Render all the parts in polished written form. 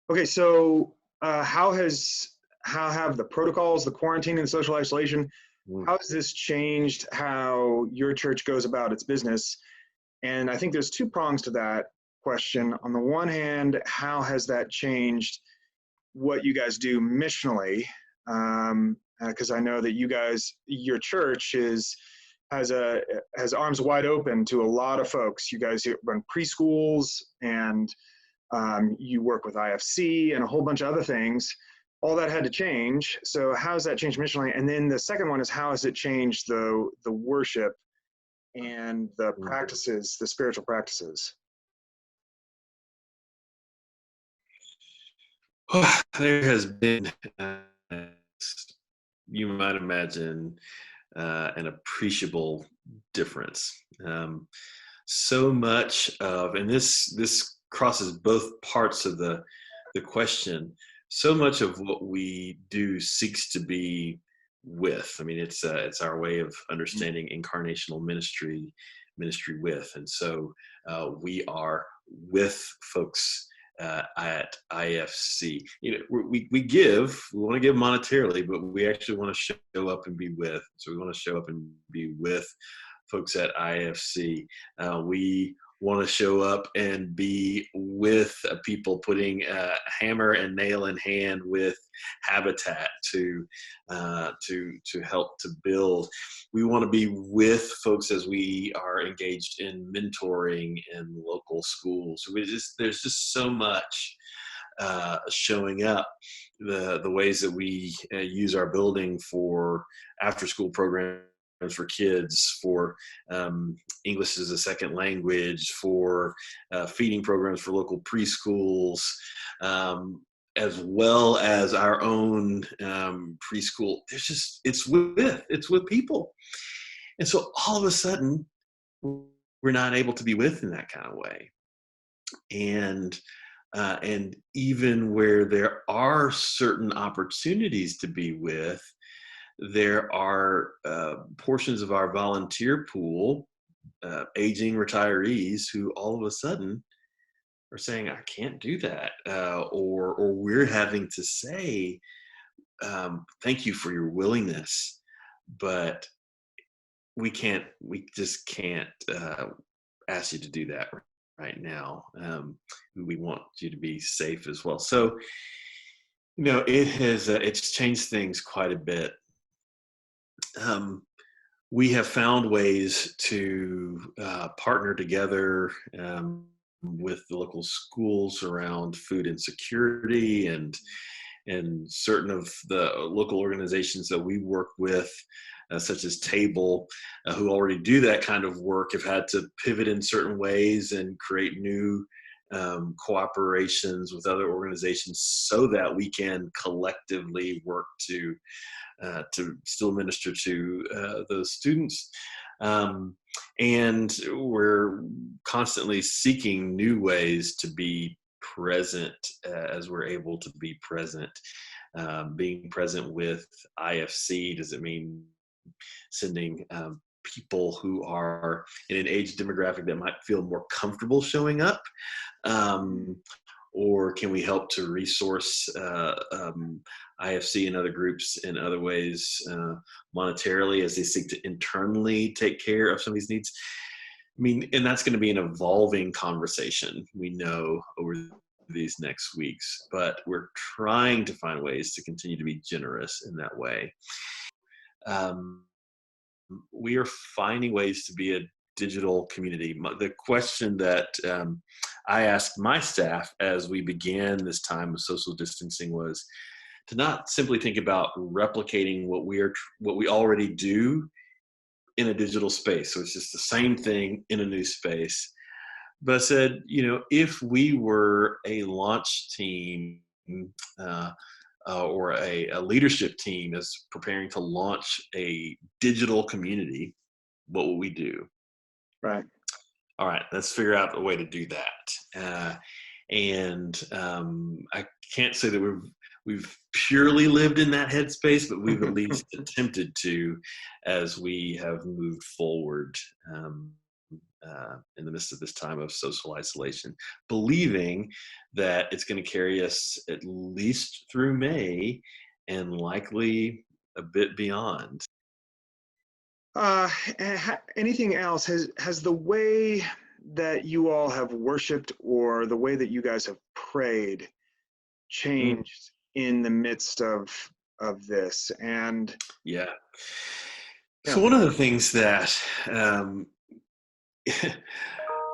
Okay, so how have the protocols, the quarantine and social isolation, Mm. how has this changed how your church goes about its business? And I think there's two prongs to that question. On the one hand, how has that changed what you guys do missionally? Because I know that your church has arms wide open to a lot of folks. You guys run preschools and you work with IFC and a whole bunch of other things. All that had to change. So how has that changed missionally? And then the second one is how has it changed the worship and the Mm. practices, the spiritual practices? There has been, you might imagine, an appreciable difference. So much of, and this crosses both parts of the question. So much of what we do seeks to be with. I mean, it's our way of understanding incarnational ministry with, and so we are with folks at IFC. You know, we want to give monetarily, but we actually want to show up and be with. So we want to show up and be with folks at IFC. We want to show up and be with people putting hammer and nail in hand with habitat to help to build. We want to be with folks as we are engaged in mentoring in local schools. There's just so much showing up. The ways that we use our building for after school programs for kids, for English as a second language, for feeding programs for local preschools, as well as our own preschool. It's with people. And so all of a sudden, we're not able to be with in that kind of way. And even where there are certain opportunities to be with, there are portions of our volunteer pool, aging retirees, who all of a sudden are saying, "I can't do that," or we're having to say, "Thank you for your willingness, but we just can't ask you to do that right now. We want you to be safe as well." So, it's changed things quite a bit. We have found ways to partner together with the local schools around food insecurity, and certain of the local organizations that we work with, such as Table, who already do that kind of work, have had to pivot in certain ways and create new cooperations with other organizations so that we can collectively work to still minister to those students. And we're constantly seeking new ways to be present as we're able to be present. Being present with IFC, does it mean sending people who are in an age demographic that might feel more comfortable showing up? Or can we help to resource IFC and other groups in other ways monetarily as they seek to internally take care of some of these needs? I mean, and that's going to be an evolving conversation, we know, over these next weeks, but we're trying to find ways to continue to be generous in that way. We are finding ways to be a digital community. The question that I asked my staff as we began this time of social distancing was to not simply think about replicating what we already do in a digital space. So it's just the same thing in a new space. But I said, if we were a launch team or a leadership team is preparing to launch a digital community, what will we do? Right. All right, let's figure out a way to do that. And I can't say that we've purely lived in that headspace, but we've at least attempted to as we have moved forward. in the midst of this time of social isolation, believing that it's going to carry us at least through May and likely a bit beyond. Anything else? Has the way that you all have worshiped or the way that you guys have prayed Mm, changed in the midst of this? And yeah. yeah. So one of the things that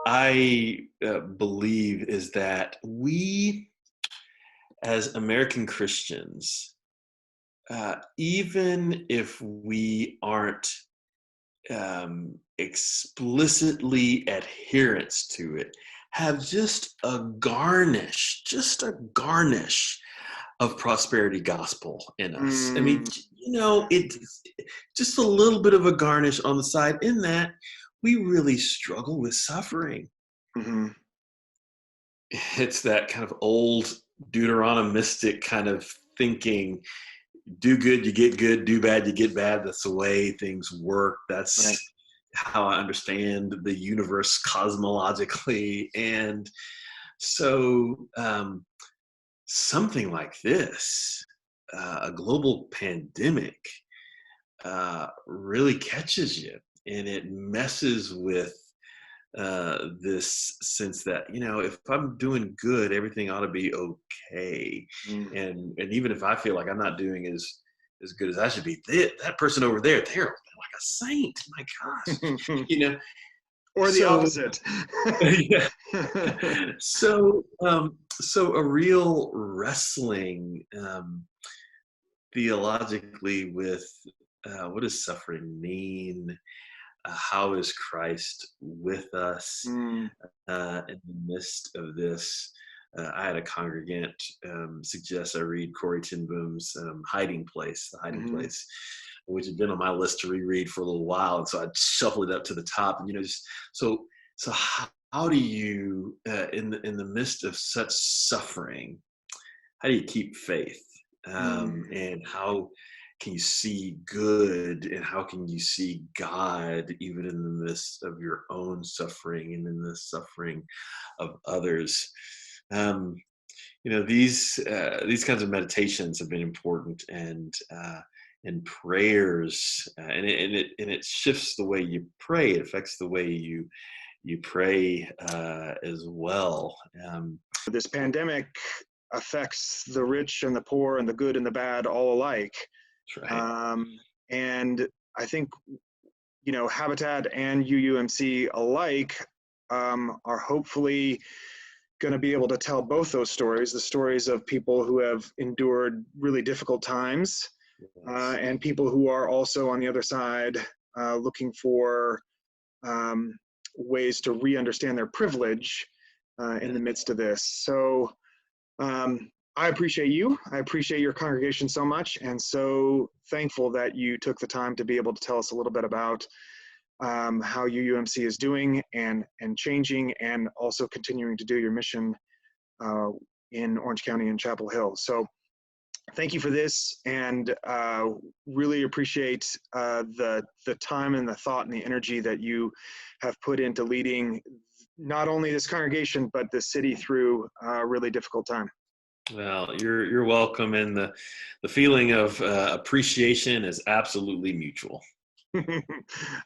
I believe is that we, as American Christians, even if we aren't explicitly adherents to it, have just a garnish of prosperity gospel in us. I mean, Mm, it's just a little bit of a garnish on the side in that we really struggle with suffering. hmm. It's that kind of old Deuteronomistic kind of thinking: do good, you get good; do bad, you get bad. That's the way things work. Right. That's how I understand the universe cosmologically. And so something like this, a global pandemic, really catches you, and it messes with this sense that, if I'm doing good, everything ought to be okay. Mm. And even if I feel like I'm not doing as good as I should be, that person over there, they're like a saint. My gosh, you know. Or the So opposite. yeah. So a real wrestling theologically with what does suffering mean? How is Christ with us Mm, in the midst of this? I had a congregant suggest I read Corrie ten Boom's The Hiding hmm. Place, which had been on my list to reread for a little while, and so I shuffled it up to the top. And just so how do you, in the midst of such suffering, how do you keep faith? Mm, And how can you see good, and how can you see God even in the midst of your own suffering and in the suffering of others? Um, these kinds of meditations have been important, and prayers, and it shifts the way you pray. It affects the way you pray as well. this pandemic affects the rich and the poor and the good and the bad all alike. That's right. Um, and I think, Habitat and UUMC alike are hopefully going to be able to tell both those stories, the stories of people who have endured really difficult times Yes. and people who are also on the other side looking for um, ways to re-understand their privilege in Yeah. the midst of this. So I appreciate you. I appreciate your congregation so much, and so thankful that you took the time to be able to tell us a little bit about how UUMC is doing and changing, and also continuing to do your mission uh, in Orange County and Chapel Hill. So thank you for this, and really appreciate the time and the thought and the energy that you have put into leading not only this congregation but the city through a really difficult time. Well, you're welcome, and the feeling of appreciation is absolutely mutual. All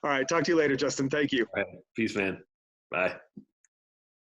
right, talk to you later, Justin. Thank you. All right. Peace, man. Bye.